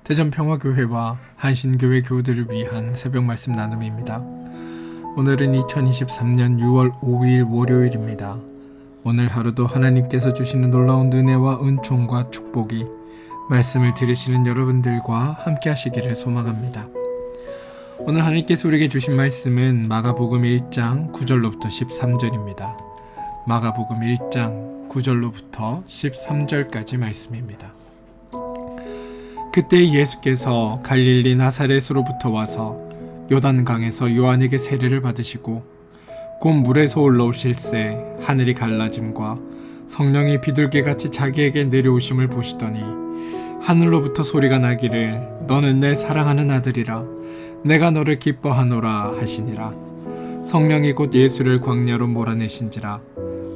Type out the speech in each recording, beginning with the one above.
대전평화교회와 한신교회 교우들을 위한 새벽 말씀 나눔입니다. 오늘은 2023년 6월 5일 월요일입니다. 오늘 하루도 하나님께서 주시는 놀라운 은혜와 은총과 축복이 말씀을 들으시는 여러분들과 함께 하시기를 소망합니다. 오늘 하나님께서 우리에게 주신 말씀은 마가복음 1장 9절로부터 13절입니다. 마가복음 1장 9절로부터 13절까지 말씀입니다. 그때 예수께서 갈릴리 나사렛으로부터 와서 요단강에서 요한에게 세례를 받으시고 곧 물에서 올라오실새 하늘이 갈라짐과 성령이 비둘기같이 자기에게 내려오심을 보시더니 하늘로부터 소리가 나기를 너는 내 사랑하는 아들이라 내가 너를 기뻐하노라 하시니라. 성령이 곧 예수를 광야로 몰아내신지라.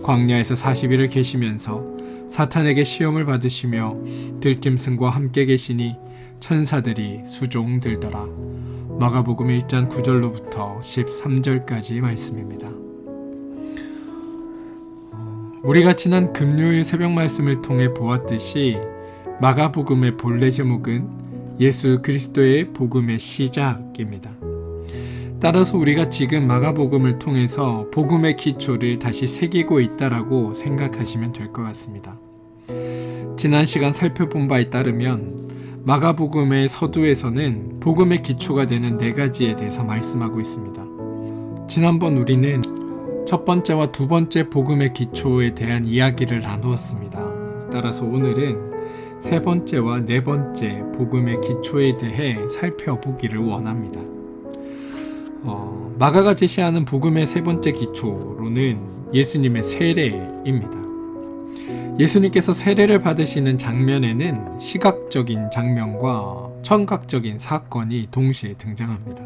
광야에서 40일을 계시면서 사탄에게 시험을 받으시며 들짐승과 함께 계시니 천사들이 수종들더라. 마가복음 1장 9절로부터 13절까지 말씀입니다. 우리가 지난 금요일 새벽 말씀을 통해 보았듯이 마가복음의 본래 제목은 예수 그리스도의 복음의 시작입니다. 따라서 우리가 지금 마가복음을 통해서 복음의 기초를 다시 새기고 있다라고 생각하시면 될 것 같습니다. 지난 시간 살펴본 바에 따르면 마가복음의 서두에서는 복음의 기초가 되는 4가지에 대해서 말씀하고 있습니다. 지난번 우리는 첫 번째와 두 번째 복음의 기초에 대한 이야기를 나누었습니다. 따라서 오늘은 세 번째와 네 번째 복음의 기초에 대해 살펴보기를 원합니다. 마가가 제시하는 복음의 세 번째 기초로는 예수님의 세례입니다. 예수님께서 세례를 받으시는 장면에는 시각적인 장면과 청각적인 사건이 동시에 등장합니다.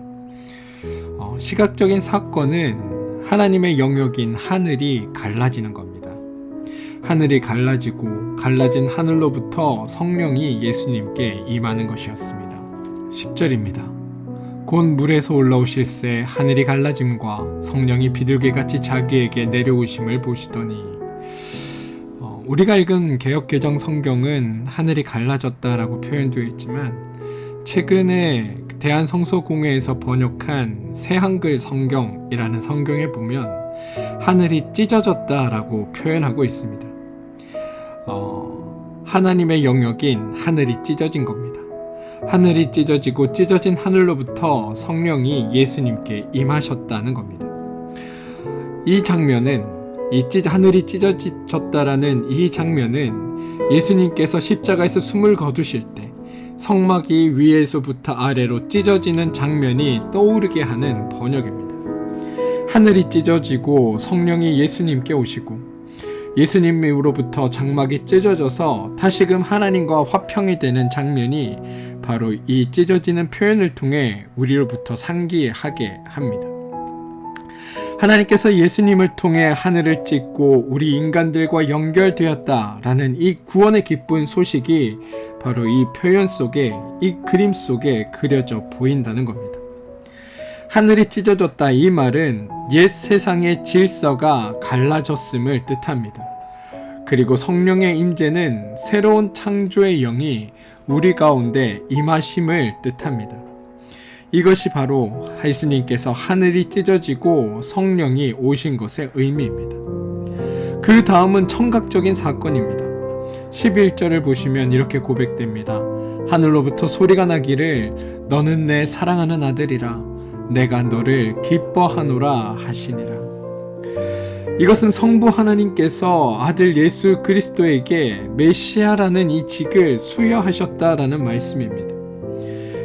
시각적인 사건은 하나님의 영역인 하늘이 갈라지는 겁니다. 하늘이 갈라지고 갈라진 하늘로부터 성령이 예수님께 임하는 것이었습니다. 10절입니다. 곧 물에서 올라오실새 하늘이 갈라짐과 성령이 비둘기같이 자기에게 내려오심을 보시더니 우리가 읽은 개역개정 성경은 하늘이 갈라졌다라고 표현되어 있지만 최근에 대한성서공회에서 번역한 새한글 성경이라는 성경에 보면 하늘이 찢어졌다라고 표현하고 있습니다. 하나님의 영역인 하늘이 찢어진 겁니다. 하늘이 찢어지고 찢어진 하늘로부터 성령이 예수님께 임하셨다는 겁니다. 이 장면은 하늘이 찢어졌다라는 이 장면은 예수님께서 십자가에서 숨을 거두실 때 성막이 위에서부터 아래로 찢어지는 장면이 떠오르게 하는 번역입니다. 하늘이 찢어지고 성령이 예수님께 오시고 예수님으로부터 장막이 찢어져서 다시금 하나님과 화평이 되는 장면이 바로 이 찢어지는 표현을 통해 우리로부터 상기하게 합니다. 하나님께서 예수님을 통해 하늘을 찢고 우리 인간들과 연결되었다라는 이 구원의 기쁜 소식이 바로 이 표현 속에, 이 그림 속에 그려져 보인다는 겁니다. 하늘이 찢어졌다 이 말은 옛 세상의 질서가 갈라졌음을 뜻합니다. 그리고 성령의 임재는 새로운 창조의 영이 우리 가운데 임하심을 뜻합니다. 이것이 바로 예수님께서 하늘이 찢어지고 성령이 오신 것의 의미입니다. 그 다음은 청각적인 사건입니다. 11절을 보시면 이렇게 고백됩니다. 하늘로부터 소리가 나기를 너는 내 사랑하는 아들이라 내가 너를 기뻐하노라 하시니라. 이것은 성부 하나님께서 아들 예수 그리스도에게 메시아라는 이 직을 수여하셨다라는 말씀입니다.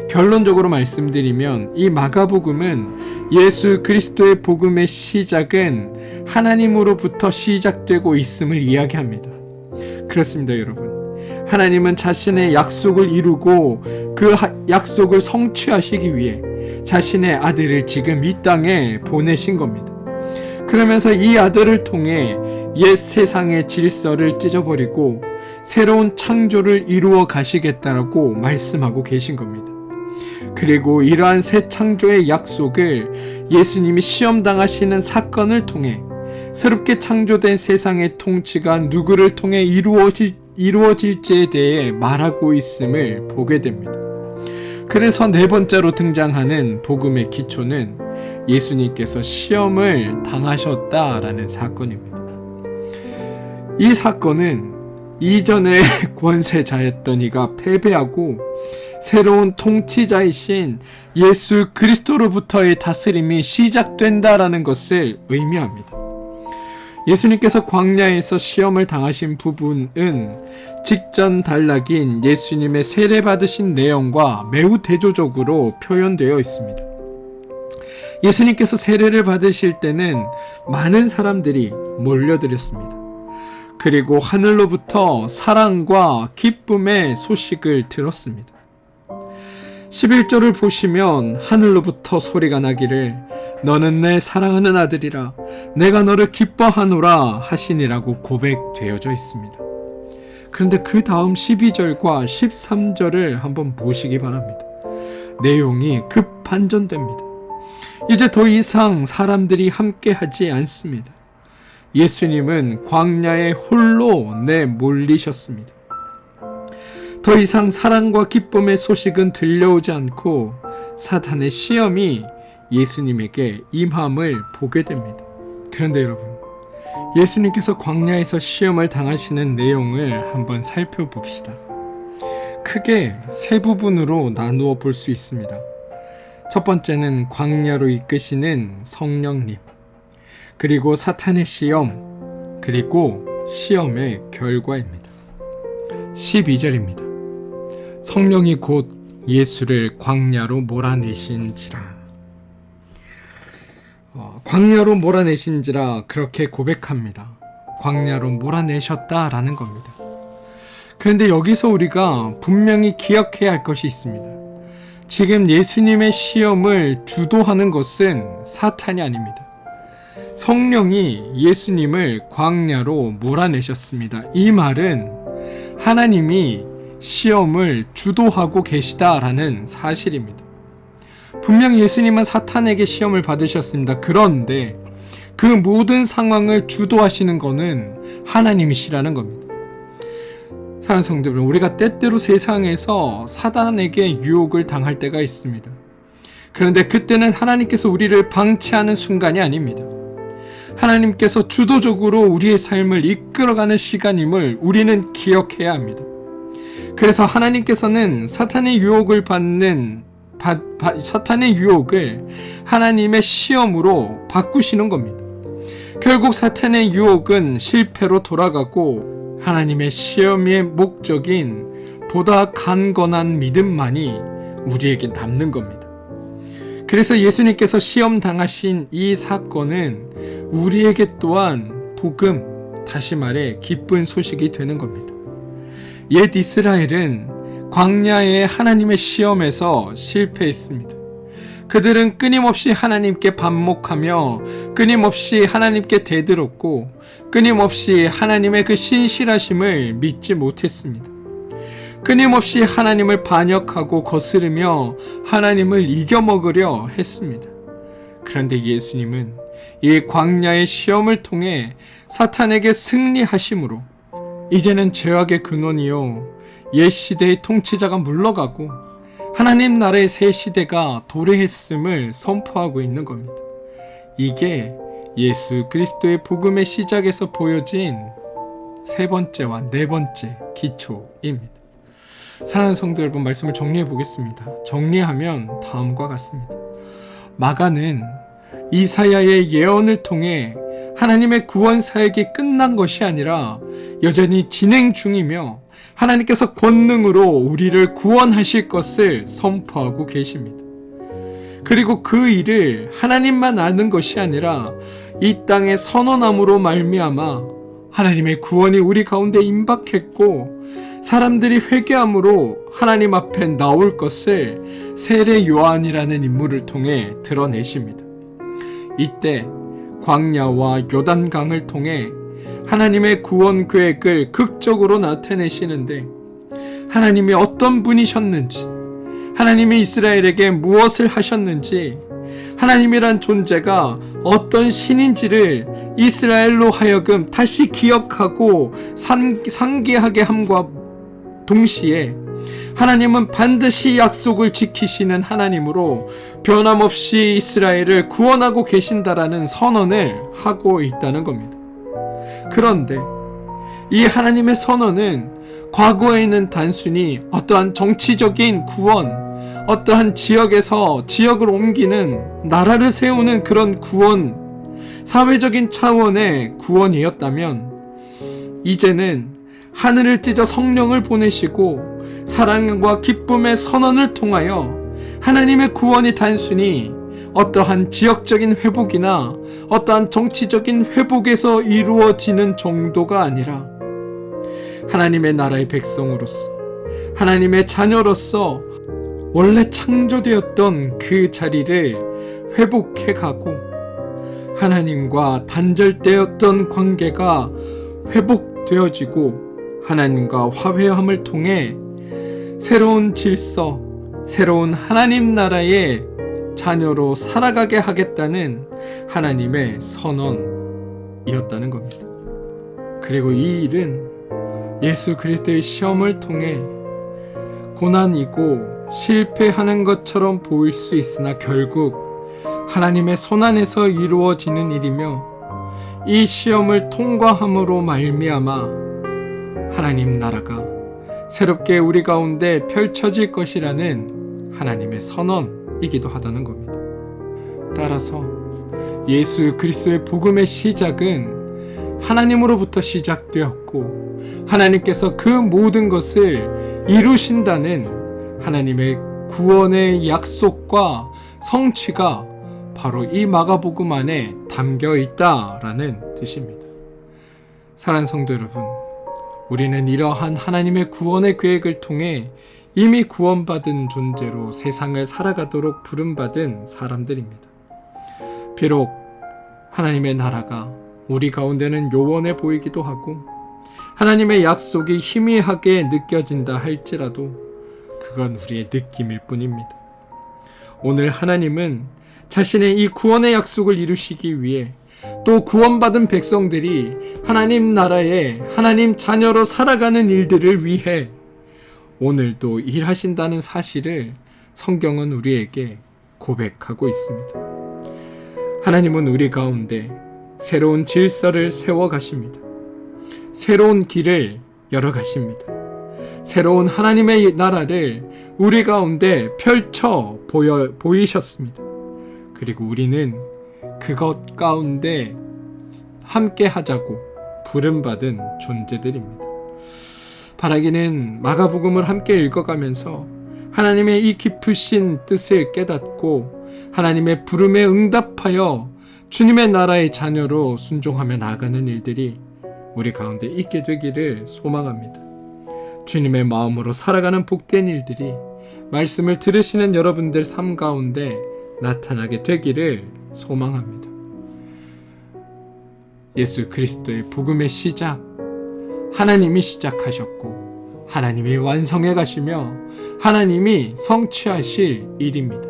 결론적으로 말씀드리면 이 마가복음은 예수 그리스도의 복음의 시작은 하나님으로부터 시작되고 있음을 이야기합니다. 그렇습니다, 여러분. 하나님은 자신의 약속을 이루고 그 약속을 성취하시기 위해 자신의 아들을 지금 이 땅에 보내신 겁니다. 그러면서 이 아들을 통해 옛 세상의 질서를 찢어버리고 새로운 창조를 이루어 가시겠다라고 말씀하고 계신 겁니다. 그리고 이러한 새 창조의 약속을 예수님이 시험당하시는 사건을 통해 새롭게 창조된 세상의 통치가 누구를 통해 이루어질지에 대해 말하고 있음을 보게 됩니다. 그래서 네 번째로 등장하는 복음의 기초는 예수님께서 시험을 당하셨다라는 사건입니다. 이 사건은 이전의 권세자였던 이가 패배하고 새로운 통치자이신 예수 그리스도로부터의 다스림이 시작된다라는 것을 의미합니다. 예수님께서 광야에서 시험을 당하신 부분은 직전 단락인 예수님의 세례 받으신 내용과 매우 대조적으로 표현되어 있습니다. 예수님께서 세례를 받으실 때는 많은 사람들이 몰려들었습니다. 그리고 하늘로부터 사랑과 기쁨의 소식을 들었습니다. 11절을 보시면 하늘로부터 소리가 나기를 너는 내 사랑하는 아들이라 내가 너를 기뻐하노라 하시니라고 고백되어져 있습니다. 그런데 그 다음 12절과 13절을 한번 보시기 바랍니다. 내용이 급 반전됩니다. 이제 더 이상 사람들이 함께 하지 않습니다. 예수님은 광야에 홀로 내몰리셨습니다. 더 이상 사랑과 기쁨의 소식은 들려오지 않고 사탄의 시험이 예수님에게 임함을 보게 됩니다. 그런데 여러분, 예수님께서 광야에서 시험을 당하시는 내용을 한번 살펴봅시다. 크게 세 부분으로 나누어 볼 수 있습니다. 첫 번째는 광야로 이끄시는 성령님, 그리고 사탄의 시험, 그리고 시험의 결과입니다. 12절입니다. 성령이 곧 예수를 광야로 몰아내신지라. 광야로 몰아내신지라 그렇게 고백합니다. 광야로 몰아내셨다라는 겁니다. 그런데 여기서 우리가 분명히 기억해야 할 것이 있습니다. 지금 예수님의 시험을 주도하는 것은 사탄이 아닙니다. 성령이 예수님을 광야로 몰아내셨습니다. 이 말은 하나님이 시험을 주도하고 계시다라는 사실입니다. 분명히 예수님은 사탄에게 시험을 받으셨습니다. 그런데 그 모든 상황을 주도하시는 것은 하나님이시라는 겁니다. 사랑하는 성도 여러분, 우리가 때때로 세상에서 사탄에게 유혹을 당할 때가 있습니다. 그런데 그때는 하나님께서 우리를 방치하는 순간이 아닙니다. 하나님께서 주도적으로 우리의 삶을 이끌어가는 시간임을 우리는 기억해야 합니다. 그래서 하나님께서는 사탄의 유혹을 사탄의 유혹을 하나님의 시험으로 바꾸시는 겁니다. 결국 사탄의 유혹은 실패로 돌아가고 하나님의 시험의 목적인 보다 강건한 믿음만이 우리에게 남는 겁니다. 그래서 예수님께서 시험 당하신 이 사건은 우리에게 또한 복음, 다시 말해 기쁜 소식이 되는 겁니다. 옛 이스라엘은 광야의 하나님의 시험에서 실패했습니다. 그들은 끊임없이 하나님께 반목하며 끊임없이 하나님께 대들었고 끊임없이 하나님의 그 신실하심을 믿지 못했습니다. 끊임없이 하나님을 반역하고 거스르며 하나님을 이겨먹으려 했습니다. 그런데 예수님은 이 광야의 시험을 통해 사탄에게 승리하심으로 이제는 죄악의 근원이요 옛 시대의 통치자가 물러가고 하나님 나라의 새 시대가 도래했음을 선포하고 있는 겁니다. 이게 예수 그리스도의 복음의 시작에서 보여진 세 번째와 네 번째 기초입니다. 사랑하는 성도 여러분, 말씀을 정리해 보겠습니다. 정리하면 다음과 같습니다. 마가는 이사야의 예언을 통해 하나님의 구원 사역이 끝난 것이 아니라 여전히 진행 중이며 하나님께서 권능으로 우리를 구원하실 것을 선포하고 계십니다. 그리고 그 일을 하나님만 아는 것이 아니라 이 땅의 선언함으로 말미암아 하나님의 구원이 우리 가운데 임박했고 사람들이 회개함으로 하나님 앞에 나올 것을 세례 요한이라는 인물을 통해 드러내십니다. 이때 광야와 요단강을 통해 하나님의 구원 계획을 극적으로 나타내시는데 하나님이 어떤 분이셨는지, 하나님이 이스라엘에게 무엇을 하셨는지, 하나님이란 존재가 어떤 신인지를 이스라엘로 하여금 다시 기억하고 상기하게 함과 동시에 하나님은 반드시 약속을 지키시는 하나님으로 변함없이 이스라엘을 구원하고 계신다라는 선언을 하고 있다는 겁니다. 그런데 이 하나님의 선언은 과거에는 단순히 어떠한 정치적인 구원, 어떠한 지역에서 지역을 옮기는, 나라를 세우는 그런 구원, 사회적인 차원의 구원이었다면, 이제는 하늘을 찢어 성령을 보내시고 사랑과 기쁨의 선언을 통하여 하나님의 구원이 단순히 어떠한 지역적인 회복이나 어떠한 정치적인 회복에서 이루어지는 정도가 아니라 하나님의 나라의 백성으로서, 하나님의 자녀로서 원래 창조되었던 그 자리를 회복해가고 하나님과 단절되었던 관계가 회복되어지고 하나님과 화해함을 통해 새로운 질서, 새로운 하나님 나라의 자녀로 살아가게 하겠다는 하나님의 선언이었다는 겁니다. 그리고 이 일은 예수 그리스도의 시험을 통해 고난이고 실패하는 것처럼 보일 수 있으나 결국 하나님의 손 안에서 이루어지는 일이며, 이 시험을 통과함으로 말미암아 하나님 나라가 새롭게 우리 가운데 펼쳐질 것이라는 하나님의 선언이기도 하다는 겁니다. 따라서 예수 그리스도의 복음의 시작은 하나님으로부터 시작되었고 하나님께서 그 모든 것을 이루신다는 하나님의 구원의 약속과 성취가 바로 이 마가복음 안에 담겨 있다라는 뜻입니다. 사랑하는 성도 여러분, 우리는 이러한 하나님의 구원의 계획을 통해 이미 구원받은 존재로 세상을 살아가도록 부름받은 사람들입니다. 비록 하나님의 나라가 우리 가운데는 요원해 보이기도 하고 하나님의 약속이 희미하게 느껴진다 할지라도 그건 우리의 느낌일 뿐입니다. 오늘 하나님은 자신의 이 구원의 약속을 이루시기 위해, 또 구원받은 백성들이 하나님 나라의 하나님 자녀로 살아가는 일들을 위해 오늘도 일하신다는 사실을 성경은 우리에게 고백하고 있습니다. 하나님은 우리 가운데 새로운 질서를 세워 가십니다. 새로운 길을 열어 가십니다. 새로운 하나님의 나라를 우리 가운데 펼쳐 보이셨습니다. 그리고 우리는 그것 가운데 함께 하자고 부름받은 존재들입니다. 바라기는 마가복음을 함께 읽어가면서 하나님의 이 깊으신 뜻을 깨닫고 하나님의 부름에 응답하여 주님의 나라의 자녀로 순종하며 나아가는 일들이 우리 가운데 있게 되기를 소망합니다. 주님의 마음으로 살아가는 복된 일들이 말씀을 들으시는 여러분들 삶 가운데 나타나게 되기를 소망합니다. 예수 그리스도의 복음의 시작, 하나님이 시작하셨고 하나님이 완성해 가시며 하나님이 성취하실 일입니다.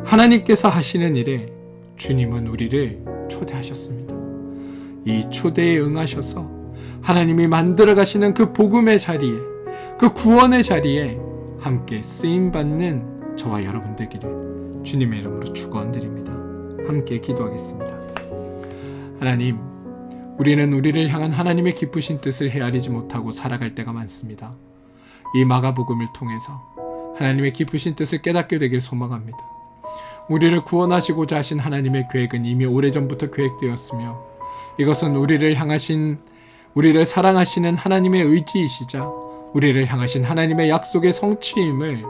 하나님께서 하시는 일에 주님은 우리를 초대하셨습니다. 이 초대에 응하셔서 하나님이 만들어 가시는 그 복음의 자리에, 그 구원의 자리에 함께 쓰임받는 저와 여러분 되기를 주님의 이름으로 축원드립니다. 함께 기도하겠습니다. 하나님, 우리는 우리를 향한 하나님의 기쁘신 뜻을 헤아리지 못하고 살아갈 때가 많습니다. 이 마가복음을 통해서 하나님의 기쁘신 뜻을 깨닫게 되길 소망합니다. 우리를 구원하시고자 하신 하나님의 계획은 이미 오래전부터 계획되었으며 이것은 우리를 사랑하시는 하나님의 의지이시자 우리를 향하신 하나님의 약속의 성취임을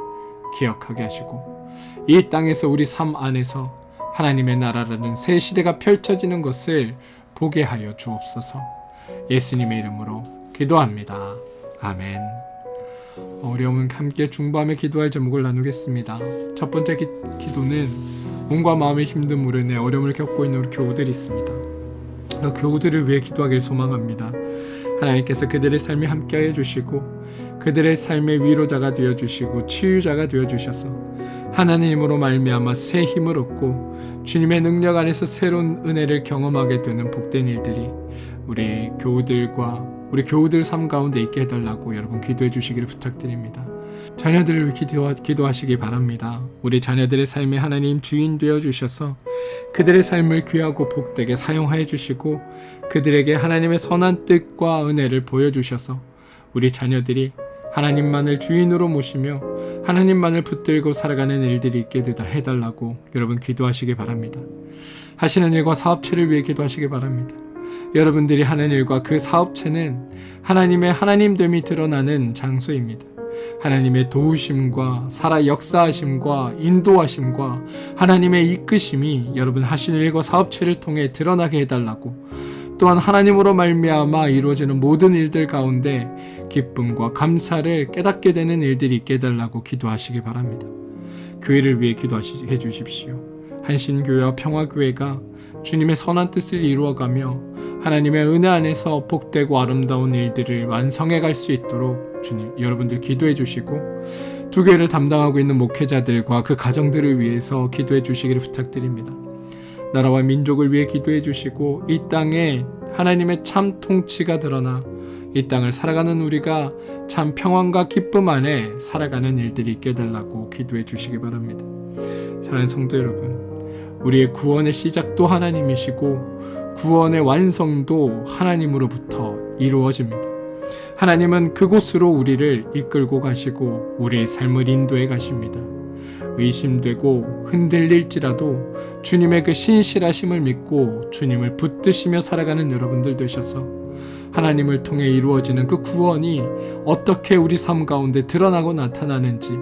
기억하게 하시고 이 땅에서 우리 삶 안에서 하나님의 나라라는 새 시대가 펼쳐지는 것을 보게 하여 주옵소서. 예수님의 이름으로 기도합니다. 아멘. 어려움은 함께 중보하며 기도할 제목을 나누겠습니다. 첫 번째 기도는 몸과 마음의 힘든 무른에 어려움을 겪고 있는 우리 교우들이 있습니다. 교우들을 위해 기도하길 소망합니다. 하나님께서 그들의 삶에 함께하여 주시고 그들의 삶의 위로자가 되어주시고 치유자가 되어주셔서 하나님으로 말미암아 새 힘을 얻고 주님의 능력 안에서 새로운 은혜를 경험하게 되는 복된 일들이 우리 교우들 삶 가운데 있게 해달라고 여러분 기도해 주시기를 부탁드립니다. 자녀들을 위해 기도하시기 바랍니다. 우리 자녀들의 삶에 하나님 주인 되어 주셔서 그들의 삶을 귀하고 복되게 사용하여 주시고 그들에게 하나님의 선한 뜻과 은혜를 보여주셔서 우리 자녀들이 하나님만을 주인으로 모시며 하나님만을 붙들고 살아가는 일들이 있게 해달라고 여러분 기도하시기 바랍니다. 하시는 일과 사업체를 위해 기도하시기 바랍니다. 여러분들이 하는 일과 그 사업체는 하나님의 하나님됨이 드러나는 장소입니다. 하나님의 도우심과 살아 역사하심과 인도하심과 하나님의 이끄심이 여러분 하시는 일과 사업체를 통해 드러나게 해달라고, 또한 하나님으로 말미암아 이루어지는 모든 일들 가운데 기쁨과 감사를 깨닫게 되는 일들이 있게 해달라고 기도하시기 바랍니다. 교회를 위해 기도해 주십시오. 한신교회와 평화교회가 주님의 선한 뜻을 이루어가며 하나님의 은혜 안에서 복되고 아름다운 일들을 완성해 갈 수 있도록 주님 여러분들 기도해 주시고, 두 교회를 담당하고 있는 목회자들과 그 가정들을 위해서 기도해 주시기를 부탁드립니다. 나라와 민족을 위해 기도해 주시고 이 땅에 하나님의 참 통치가 드러나 이 땅을 살아가는 우리가 참 평안과 기쁨 안에 살아가는 일들이 있게 해달라고 기도해 주시기 바랍니다. 사랑하는 성도 여러분, 우리의 구원의 시작도 하나님이시고 구원의 완성도 하나님으로부터 이루어집니다. 하나님은 그곳으로 우리를 이끌고 가시고 우리의 삶을 인도해 가십니다. 의심되고 흔들릴지라도 주님의 그 신실하심을 믿고 주님을 붙드시며 살아가는 여러분들 되셔서 하나님을 통해 이루어지는 그 구원이 어떻게 우리 삶 가운데 드러나고 나타나는지,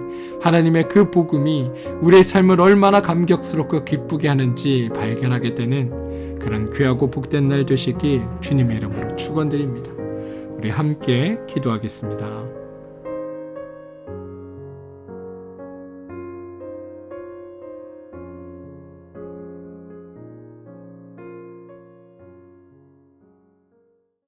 하나님의 그 복음이 우리의 삶을 얼마나 감격스럽고 기쁘게 하는지 발견하게 되는 그런 귀하고 복된 날 되시길 주님의 이름으로 축원드립니다. 우리 함께 기도하겠습니다.